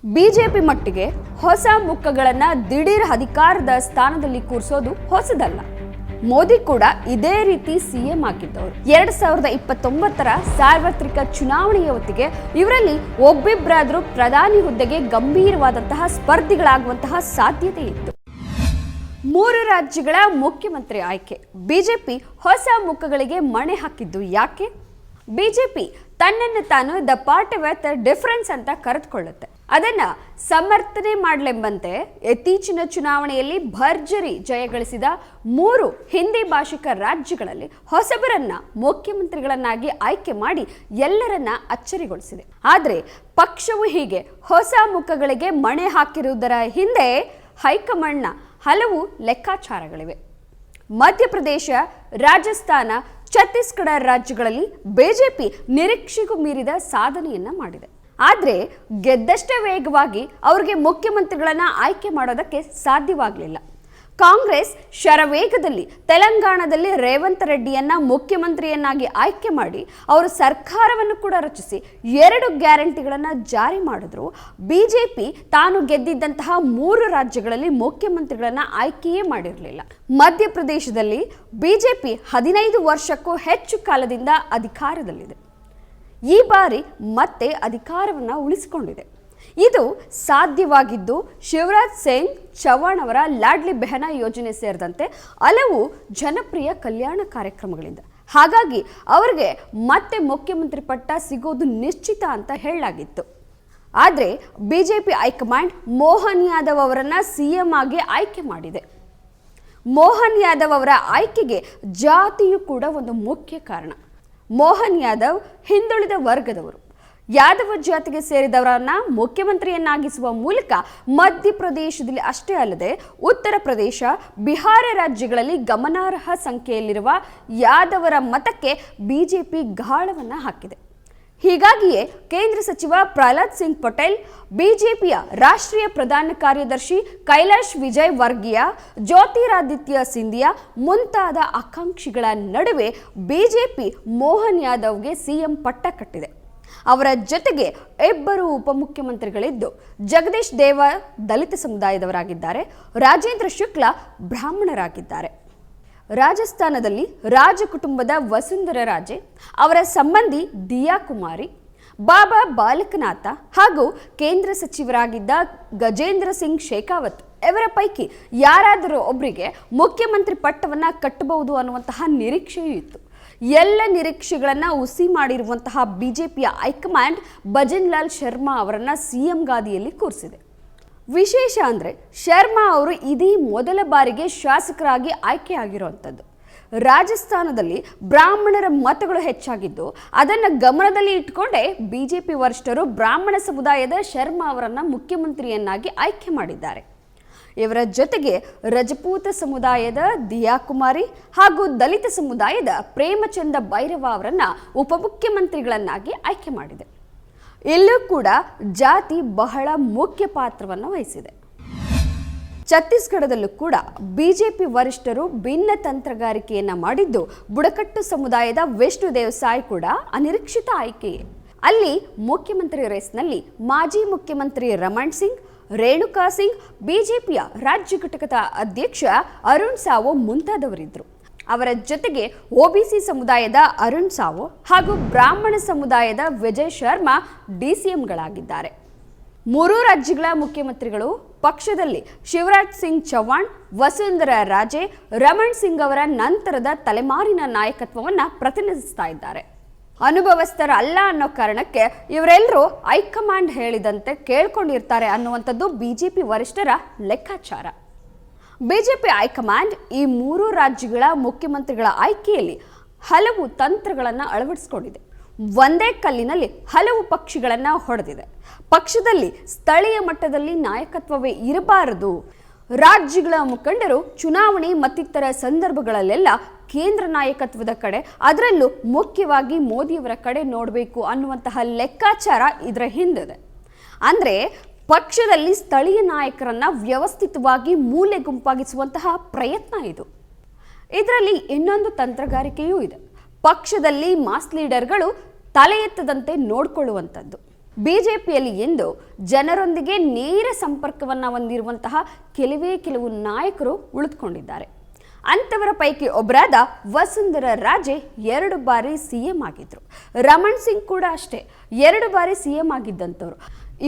BJP ಮಟ್ಟಿಗೆ ಹೊಸ ಮುಖಗಳನ್ನ ದಿಢೀರ್ ಅಧಿಕಾರದ ಸ್ಥಾನದಲ್ಲಿ ಕೂರಿಸೋದು ಹೊಸದಲ್ಲ. ಮೋದಿ ಕೂಡ ಇದೇ ರೀತಿ ಸಿಎಂ ಆಗಿದ್ದವರು. 2029ರ ಸಾರ್ವತ್ರಿಕ ಚುನಾವಣೆಯ ಹೊತ್ತಿಗೆ ಇವರಲ್ಲಿ ಒಬ್ಬಿಬ್ಬರಾದರೂ ಪ್ರಧಾನಿ ಹುದ್ದೆಗೆ ಗಂಭೀರವಾದಂತಹ ಸ್ಪರ್ಧಿಗಳಾಗುವಂತಹ ಸಾಧ್ಯತೆ ಇತ್ತು. 3 ರಾಜ್ಯಗಳ ಮುಖ್ಯಮಂತ್ರಿ ಆಯ್ಕೆ. ಬಿಜೆಪಿ ಹೊಸ ಮುಖಗಳಿಗೆ ಮಣೆ ಹಾಕಿದ್ದು ಯಾಕೆ? ಬಿಜೆಪಿ ತನ್ನನ್ನು ತಾನು ದ ಪಾರ್ಟಿ ವಿತ್ ಡಿಫರೆನ್ಸ್ ಅಂತ ಕರೆದುಕೊಳ್ಳುತ್ತೆ. ಅದನ್ನ ಸಮರ್ಥನೆ ಮಾಡಲೆಂಬಂತೆ ಇತ್ತೀಚಿನ ಚುನಾವಣೆಯಲ್ಲಿ ಭರ್ಜರಿ ಜಯಗಳಿಸಿದ 3 ಹಿಂದಿ ಭಾಷಿಕ ರಾಜ್ಯಗಳಲ್ಲಿ ಹೊಸಬರನ್ನ ಮುಖ್ಯಮಂತ್ರಿಗಳನ್ನಾಗಿ ಆಯ್ಕೆ ಮಾಡಿ ಎಲ್ಲರನ್ನ ಅಚ್ಚರಿಗೊಳಿಸಿದೆ. ಆದರೆ ಪಕ್ಷವು ಹೀಗೆ ಹೊಸ ಮುಖಗಳಿಗೆ ಮಣೆ ಹಾಕಿರುವುದರ ಹಿಂದೆ ಹೈಕಮಾಂಡ್ನ ಹಲವು ಲೆಕ್ಕಾಚಾರಗಳಿವೆ. ಮಧ್ಯಪ್ರದೇಶ, ರಾಜಸ್ಥಾನ, ಛತ್ತೀಸ್ಗಢ ರಾಜ್ಯಗಳಲ್ಲಿ ಬಿಜೆಪಿ ನಿರೀಕ್ಷೆಗೂ ಮೀರಿದ ಸಾಧನೆಯನ್ನ ಮಾಡಿದೆ. ಆದರೆ ಗೆದ್ದಷ್ಟೇ ವೇಗವಾಗಿ ಅವರಿಗೆ ಮುಖ್ಯಮಂತ್ರಿಗಳನ್ನ ಆಯ್ಕೆ ಮಾಡೋದಕ್ಕೆ ಸಾಧ್ಯವಾಗಲಿಲ್ಲ. ಕಾಂಗ್ರೆಸ್ ಶರವೇಗದಲ್ಲಿ ತೆಲಂಗಾಣದಲ್ಲಿ ರೇವಂತ್ ರೆಡ್ಡಿಯನ್ನ ಮುಖ್ಯಮಂತ್ರಿಯನ್ನಾಗಿ ಆಯ್ಕೆ ಮಾಡಿ ಅವರು ಸರ್ಕಾರವನ್ನು ಕೂಡ ರಚಿಸಿ 2 ಗ್ಯಾರಂಟಿಗಳನ್ನು ಜಾರಿ ಮಾಡಿದ್ರು. ಬಿಜೆಪಿ ತಾನು ಗೆದ್ದಿದ್ದಂತಹ 3 ರಾಜ್ಯಗಳಲ್ಲಿ ಮುಖ್ಯಮಂತ್ರಿಗಳನ್ನ ಆಯ್ಕೆಯೇ ಮಾಡಿರಲಿಲ್ಲ. ಮಧ್ಯಪ್ರದೇಶದಲ್ಲಿ ಬಿಜೆಪಿ 15 ವರ್ಷಕ್ಕೂ ಹೆಚ್ಚು ಕಾಲದಿಂದ ಅಧಿಕಾರದಲ್ಲಿದೆ. ಈ ಬಾರಿ ಮತ್ತೆ ಅಧಿಕಾರವನ್ನು ಉಳಿಸಿಕೊಂಡಿದೆ. ಇದು ಸಾಧ್ಯವಾಗಿದ್ದು ಶಿವರಾಜ್ ಸಿಂಗ್ ಚೌಹಾಣ್ ಅವರ ಲಾಡ್ಲಿ ಬೆಹನಾ ಯೋಜನೆ ಸೇರಿದಂತೆ ಹಲವು ಜನಪ್ರಿಯ ಕಲ್ಯಾಣ ಕಾರ್ಯಕ್ರಮಗಳಿಂದ. ಹಾಗಾಗಿ ಅವರಿಗೆ ಮತ್ತೆ ಮುಖ್ಯಮಂತ್ರಿ ಪಟ್ಟ ಸಿಗೋದು ನಿಶ್ಚಿತ ಅಂತ ಹೇಳಲಾಗಿತ್ತು. ಆದರೆ ಬಿಜೆಪಿ ಹೈಕಮಾಂಡ್ ಮೋಹನ್ ಯಾದವ್ ಅವರನ್ನ ಸಿಎಂ ಆಗಿ ಆಯ್ಕೆ ಮಾಡಿದೆ. ಮೋಹನ್ ಯಾದವ್ ಅವರ ಆಯ್ಕೆಗೆ ಜಾತಿಯು ಕೂಡ ಒಂದು ಮುಖ್ಯ ಕಾರಣ. ಮೋಹನ್ ಯಾದವ್ ಹಿಂದುಳಿದ ವರ್ಗದವರು. ಯಾದವ ಜಾತಿಗೆ ಸೇರಿದವರನ್ನ ಮುಖ್ಯಮಂತ್ರಿಯನ್ನಾಗಿಸುವ ಮೂಲಕ ಮಧ್ಯಪ್ರದೇಶದಲ್ಲಿ ಅಷ್ಟೇ ಅಲ್ಲದೆ ಉತ್ತರ ಪ್ರದೇಶ, ಬಿಹಾರ ರಾಜ್ಯಗಳಲ್ಲಿ ಗಮನಾರ್ಹ ಸಂಖ್ಯೆಯಲ್ಲಿರುವ ಯಾದವರ ಮತಕ್ಕೆ ಬಿಜೆಪಿ ಗಾಳವನ್ನ ಹಾಕಿದೆ. ಹೀಗಾಗಿಯೇ ಕೇಂದ್ರ ಸಚಿವ ಪ್ರಹ್ಲಾದ್ ಸಿಂಗ್ ಪಟೇಲ್, ಬಿಜೆಪಿಯ ರಾಷ್ಟ್ರೀಯ ಪ್ರಧಾನ ಕಾರ್ಯದರ್ಶಿ ಕೈಲಾಶ್ ವಿಜಯ್ ವರ್ಗಿಯ, ಜ್ಯೋತಿರಾದಿತ್ಯ ಸಿಂಧಿಯಾ ಮುಂತಾದ ಆಕಾಂಕ್ಷಿಗಳ ನಡುವೆ ಬಿಜೆಪಿ ಮೋಹನ್ ಯಾದವ್ಗೆ ಸಿಎಂ ಪಟ್ಟ ಕಟ್ಟಿದೆ. ಅವರ ಜೊತೆಗೆ 2 ಉಪಮುಖ್ಯಮಂತ್ರಿಗಳಿದ್ದು, ಜಗದೀಶ್ ದೇವ ದಲಿತ ಸಮುದಾಯದವರಾಗಿದ್ದಾರೆ, ರಾಜೇಂದ್ರ ಶುಕ್ಲಾ ಬ್ರಾಹ್ಮಣರಾಗಿದ್ದಾರೆ. ರಾಜಸ್ಥಾನದಲ್ಲಿ ರಾಜ ಕುಟುಂಬದ ವಸುಂಧರ ರಾಜೆ, ಅವರ ಸಂಬಂಧಿ ದಿಯಾ ಕುಮಾರಿ, ಬಾಬಾ ಬಾಲಕನಾಥ ಹಾಗೂ ಕೇಂದ್ರ ಸಚಿವರಾಗಿದ್ದ ಗಜೇಂದ್ರ ಸಿಂಗ್ ಶೇಖಾವತ್ ಇವರ ಪೈಕಿ ಯಾರಾದರೂ ಒಬ್ಬರಿಗೆ ಮುಖ್ಯಮಂತ್ರಿ ಪಟ್ಟವನ್ನ ಕಟ್ಟಬಹುದು ಅನ್ನುವಂತಹ ನಿರೀಕ್ಷೆಯೂ ಇತ್ತು. ಎಲ್ಲ ನಿರೀಕ್ಷೆಗಳನ್ನ ಹುಸಿ ಮಾಡಿರುವಂತಹ ಬಿಜೆಪಿಯ ಹೈಕಮಾಂಡ್ ಭಜನ್ ಲಾಲ್ ಶರ್ಮಾ ಅವರನ್ನ ಸಿಎಂ ಗಾದಿಯಲ್ಲಿ ಕೂರಿಸಿದೆ. ವಿಶೇಷ ಅಂದರೆ ಶರ್ಮಾ ಅವರು ಇದೇ ಮೊದಲ ಬಾರಿಗೆ ಶಾಸಕರಾಗಿ ಆಯ್ಕೆಯಾಗಿರುವಂಥದ್ದು. ರಾಜಸ್ಥಾನದಲ್ಲಿ ಬ್ರಾಹ್ಮಣರ ಮತಗಳು ಹೆಚ್ಚಾಗಿದ್ದು ಅದನ್ನು ಗಮನದಲ್ಲಿ ಇಟ್ಕೊಂಡೇ ಬಿಜೆಪಿ ವರಿಷ್ಠರು ಬ್ರಾಹ್ಮಣ ಸಮುದಾಯದ ಶರ್ಮಾ ಅವರನ್ನು ಮುಖ್ಯಮಂತ್ರಿಯನ್ನಾಗಿ ಆಯ್ಕೆ ಮಾಡಿದ್ದಾರೆ. ಇವರ ಜೊತೆಗೆ ರಜಪೂತ ಸಮುದಾಯದ ದಿಯಾ ಕುಮಾರಿ ಹಾಗೂ ದಲಿತ ಸಮುದಾಯದ ಪ್ರೇಮಚಂದ ಭೈರವ ಅವರನ್ನ ಉಪಮುಖ್ಯಮಂತ್ರಿಗಳನ್ನಾಗಿ ಆಯ್ಕೆ ಮಾಡಿದೆ. ಇಲ್ಲೂ ಕೂಡ ಜಾತಿ ಬಹಳ ಮುಖ್ಯ ಪಾತ್ರವನ್ನು ವಹಿಸಿದೆ. ಛತ್ತೀಸ್ಗಢದಲ್ಲೂ ಕೂಡ ಬಿಜೆಪಿ ವರಿಷ್ಠರು ಭಿನ್ನ ತಂತ್ರಗಾರಿಕೆಯನ್ನ ಮಾಡಿದ್ದು, ಬುಡಕಟ್ಟು ಸಮುದಾಯದ ವಿಷ್ಣುದೇವ್ ಸಾಯ್ ಕೂಡ ಅನಿರೀಕ್ಷಿತ ಆಯ್ಕೆಯೇ. ಅಲ್ಲಿ ಮುಖ್ಯಮಂತ್ರಿ ರೇಸ್ನಲ್ಲಿ ಮಾಜಿ ಮುಖ್ಯಮಂತ್ರಿ ರಮಣ್ ಸಿಂಗ್, ರೇಣುಕಾ ಸಿಂಗ್, ಬಿಜೆಪಿಯ ರಾಜ್ಯ ಘಟಕದ ಅಧ್ಯಕ್ಷ ಅರುಣ್ ಸಾವೋ ಮುಂತಾದವರಿದ್ದರು. ಅವರ ಜೊತೆಗೆ ಒಬಿಸಿ ಸಮುದಾಯದ ಅರುಣ್ ಸಾವೋ ಹಾಗೂ ಬ್ರಾಹ್ಮಣ ಸಮುದಾಯದ ವಿಜಯ್ ಶರ್ಮಾ ಡಿಸಿಎಂಗಳಾಗಿದ್ದಾರೆ. 3 ರಾಜ್ಯಗಳ ಮುಖ್ಯಮಂತ್ರಿಗಳು ಪಕ್ಷದಲ್ಲಿ ಶಿವರಾಜ್ ಸಿಂಗ್ ಚೌಹಾಣ್, ವಸುಂಧರಾ ರಾಜೆ, ರಮಣ್ ಸಿಂಗ್ ಅವರ ನಂತರದ ತಲೆಮಾರಿನ ನಾಯಕತ್ವವನ್ನು ಪ್ರತಿನಿಧಿಸ್ತಾ ಇದ್ದಾರೆ. ಅನುಭವಸ್ಥರ ಅಲ್ಲ ಅನ್ನೋ ಕಾರಣಕ್ಕೆ ಇವರೆಲ್ಲರೂ ಹೈಕಮಾಂಡ್ ಹೇಳಿದಂತೆ ಕೇಳ್ಕೊಂಡಿರ್ತಾರೆ ಅನ್ನುವಂಥದ್ದು ಬಿಜೆಪಿ ವರಿಷ್ಠರ ಲೆಕ್ಕಾಚಾರ. ಬಿಜೆಪಿ ಹೈಕಮಾಂಡ್ ಈ 3 ರಾಜ್ಯಗಳ ಮುಖ್ಯಮಂತ್ರಿಗಳ ಆಯ್ಕೆಯಲ್ಲಿ ಹಲವು ತಂತ್ರಗಳನ್ನು ಅಳವಡಿಸಿಕೊಂಡಿದೆ. ಒಂದೇ ಕಲ್ಲಿನಲ್ಲಿ ಹಲವು ಪಕ್ಷಿಗಳನ್ನು ಹೊಡೆದಿದೆ. ಪಕ್ಷದಲ್ಲಿ ಸ್ಥಳೀಯ ಮಟ್ಟದಲ್ಲಿ ನಾಯಕತ್ವವೇ ಇರಬಾರದು, ರಾಜ್ಯಗಳ ಮುಖಂಡರು ಚುನಾವಣೆ ಮತ್ತಿತರ ಸಂದರ್ಭಗಳಲ್ಲೆಲ್ಲ ಕೇಂದ್ರ ನಾಯಕತ್ವದ ಕಡೆ, ಅದರಲ್ಲೂ ಮುಖ್ಯವಾಗಿ ಮೋದಿಯವರ ಕಡೆ ನೋಡಬೇಕು ಅನ್ನುವಂತಹ ಲೆಕ್ಕಾಚಾರ ಇದರ ಹಿಂದಿದೆ. ಅಂದರೆ ಪಕ್ಷದಲ್ಲಿ ಸ್ಥಳೀಯ ನಾಯಕರನ್ನ ವ್ಯವಸ್ಥಿತವಾಗಿ ಮೂಲೆ ಗುಂಪಾಗಿಸುವಂತಹ ಪ್ರಯತ್ನ ಇದು. ಇದರಲ್ಲಿ ಇನ್ನೊಂದು ತಂತ್ರಗಾರಿಕೆಯೂ ಇದೆ. ಪಕ್ಷದಲ್ಲಿ ಮಾಸ್ ಲೀಡರ್ಗಳು ತಲೆ ಎತ್ತದಂತೆ ನೋಡಿಕೊಳ್ಳುವಂಥದ್ದು. ಬಿಜೆಪಿಯಲ್ಲಿ ಇಂದು ಜನರೊಂದಿಗೆ ನೇರ ಸಂಪರ್ಕವನ್ನು ಹೊಂದಿರುವಂತಹ ಕೆಲವು ನಾಯಕರು ಉಳಿದುಕೊಂಡಿದ್ದಾರೆ. ಅಂಥವರ ಪೈಕಿ ಒಬ್ಬರಾದ ವಸುಂಧರಾ ರಾಜೆ 2 ಬಾರಿ ಸಿಎಂ ಆಗಿದ್ರು. ರಮಣ್ ಸಿಂಗ್ ಕೂಡ ಅಷ್ಟೇ 2 ಬಾರಿ ಸಿಎಂ ಆಗಿದ್ದಂಥವ್ರು.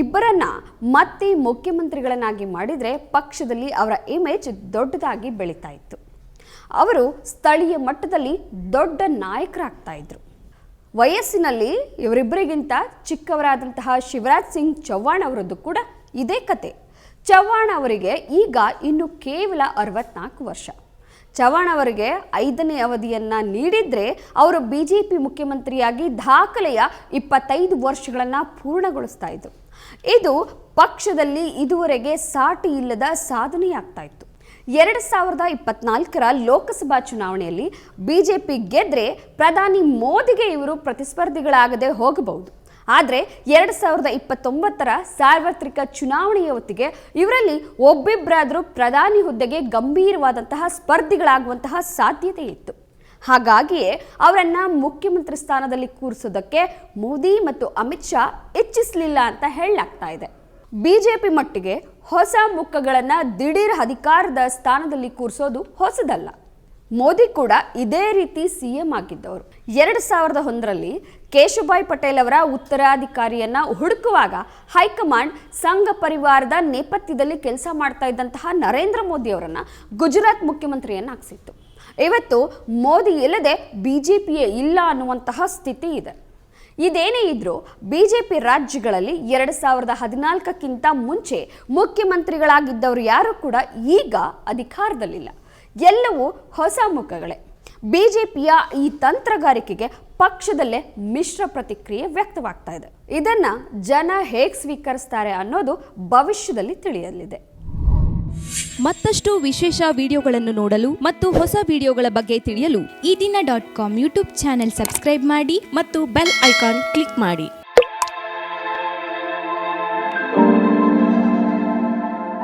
ಇಬ್ಬರನ್ನ ಮತ್ತೆ ಮುಖ್ಯಮಂತ್ರಿಗಳನ್ನಾಗಿ ಮಾಡಿದರೆ ಪಕ್ಷದಲ್ಲಿ ಅವರ ಇಮೇಜ್ ದೊಡ್ಡದಾಗಿ ಬೆಳೀತಾ ಇತ್ತು. ಅವರು ಸ್ಥಳೀಯ ಮಟ್ಟದಲ್ಲಿ ದೊಡ್ಡ ನಾಯಕರಾಗ್ತಾ ಇದ್ರು. ವಯಸ್ಸಿನಲ್ಲಿ ಇವರಿಬ್ಬರಿಗಿಂತ ಚಿಕ್ಕವರಾದಂತಹ ಶಿವರಾಜ್ ಸಿಂಗ್ ಚೌಹಾಣ್ ಅವರದ್ದು ಕೂಡ ಇದೇ ಕತೆ. ಚೌಹಾಣ್ ಅವರಿಗೆ ಈಗ ಇನ್ನು ಕೇವಲ 64 ವರ್ಷ. ಚೌಹಾಣ್ ಅವರಿಗೆ 5ನೇ ಅವಧಿಯನ್ನ ನೀಡಿದ್ರೆ ಅವರು ಬಿಜೆಪಿ ಮುಖ್ಯಮಂತ್ರಿಯಾಗಿ ದಾಖಲೆಯ 25 ವರ್ಷಗಳನ್ನು ಪೂರ್ಣಗೊಳಿಸ್ತಾ ಇದ್ರು. ಇದು ಪಕ್ಷದಲ್ಲಿ ಇದುವರೆಗೆ ಸಾಟಿ ಇಲ್ಲದ ಸಾಧನೆಯಾಗ್ತಾ ಇತ್ತು. 2024ರ ಲೋಕಸಭಾ ಚುನಾವಣೆಯಲ್ಲಿ ಬಿಜೆಪಿ ಗೆದ್ರೆ ಪ್ರಧಾನಿ ಮೋದಿಗೆ ಇವರು ಪ್ರತಿಸ್ಪರ್ಧಿಗಳಾಗದೆ ಹೋಗಬಹುದು. ಆದರೆ 2029ರ ಸಾರ್ವತ್ರಿಕ ಚುನಾವಣೆಯ ಹೊತ್ತಿಗೆ ಇವರಲ್ಲಿ ಒಬ್ಬಿಬ್ಬರಾದರೂ ಪ್ರಧಾನಿ ಹುದ್ದೆಗೆ ಗಂಭೀರವಾದಂತಹ ಸ್ಪರ್ಧಿಗಳಾಗುವಂತಹ ಸಾಧ್ಯತೆ ಇತ್ತು. ಹಾಗಾಗಿಯೇ ಅವರನ್ನ ಮುಖ್ಯಮಂತ್ರಿ ಸ್ಥಾನದಲ್ಲಿ ಕೂರಿಸೋದಕ್ಕೆ ಮೋದಿ ಮತ್ತು ಅಮಿತ್ ಶಾ ಇಚ್ಛಿಸಲಿಲ್ಲ ಅಂತ ಹೇಳಲಾಗ್ತಾ ಇದೆ. ಬಿಜೆಪಿ ಮಟ್ಟಿಗೆ ಹೊಸ ಮುಖಗಳನ್ನು ದಿಢೀರ್ ಅಧಿಕಾರದ ಸ್ಥಾನದಲ್ಲಿ ಕೂರಿಸೋದು ಹೊಸದಲ್ಲ. ಮೋದಿ ಕೂಡ ಇದೇ ರೀತಿ ಸಿಎಂ ಆಗಿದ್ದವರು. 2001ರಲ್ಲಿ ಕೇಶುಭಾಯ್ ಪಟೇಲ್ ಅವರ ಉತ್ತರಾಧಿಕಾರಿಯನ್ನ ಹುಡುಕುವಾಗ ಹೈಕಮಾಂಡ್ ಸಂಘ ಪರಿವಾರದ ನೇಪಥ್ಯದಲ್ಲಿ ಕೆಲಸ ಮಾಡ್ತಾ ಇದ್ದಂತಹ ನರೇಂದ್ರ ಮೋದಿ ಅವರನ್ನ ಗುಜರಾತ್ ಮುಖ್ಯಮಂತ್ರಿಯನ್ನಾಗಿಸಿತ್ತು. ಇವತ್ತು ಮೋದಿ ಇಲ್ಲದೆ ಬಿಜೆಪಿಯೇ ಇಲ್ಲ ಅನ್ನುವಂತಹ ಸ್ಥಿತಿ ಇದೆ. ಇದೇನೇ ಇದ್ರೂ ಬಿಜೆಪಿ ರಾಜ್ಯಗಳಲ್ಲಿ 2014ಕ್ಕಿಂತ ಮುಂಚೆ ಮುಖ್ಯಮಂತ್ರಿಗಳಾಗಿದ್ದವರು ಯಾರು ಕೂಡ ಈಗ ಅಧಿಕಾರದಲ್ಲಿಲ್ಲ. ಎಲ್ಲವೂ ಹೊಸ ಮುಖಗಳೇ. ಬಿಜೆಪಿಯ ಈ ತಂತ್ರಗಾರಿಕೆಗೆ ಪಕ್ಷದಲ್ಲೇ ಮಿಶ್ರ ಪ್ರತಿಕ್ರಿಯೆ ವ್ಯಕ್ತವಾಗ್ತಾ ಇದೆ. ಇದನ್ನ ಜನ ಹೇಗೆ ಸ್ವೀಕರಿಸ್ತಾರೆ ಅನ್ನೋದು ಭವಿಷ್ಯದಲ್ಲಿ ತಿಳಿಯಲಿದೆ. ಮತ್ತಷ್ಟು ವಿಶೇಷ ವಿಡಿಯೋಗಳನ್ನು ನೋಡಲು ಮತ್ತು ಹೊಸ ವಿಡಿಯೋಗಳ ಬಗ್ಗೆ ತಿಳಿಯಲು ಈ ದಿನ .com ಯೂಟ್ಯೂಬ್ ಚಾನೆಲ್ ಸಬ್ಸ್ಕ್ರೈಬ್ ಮಾಡಿ ಮತ್ತು ಬೆಲ್ ಐಕಾನ್ ಕ್ಲಿಕ್ ಮಾಡಿ.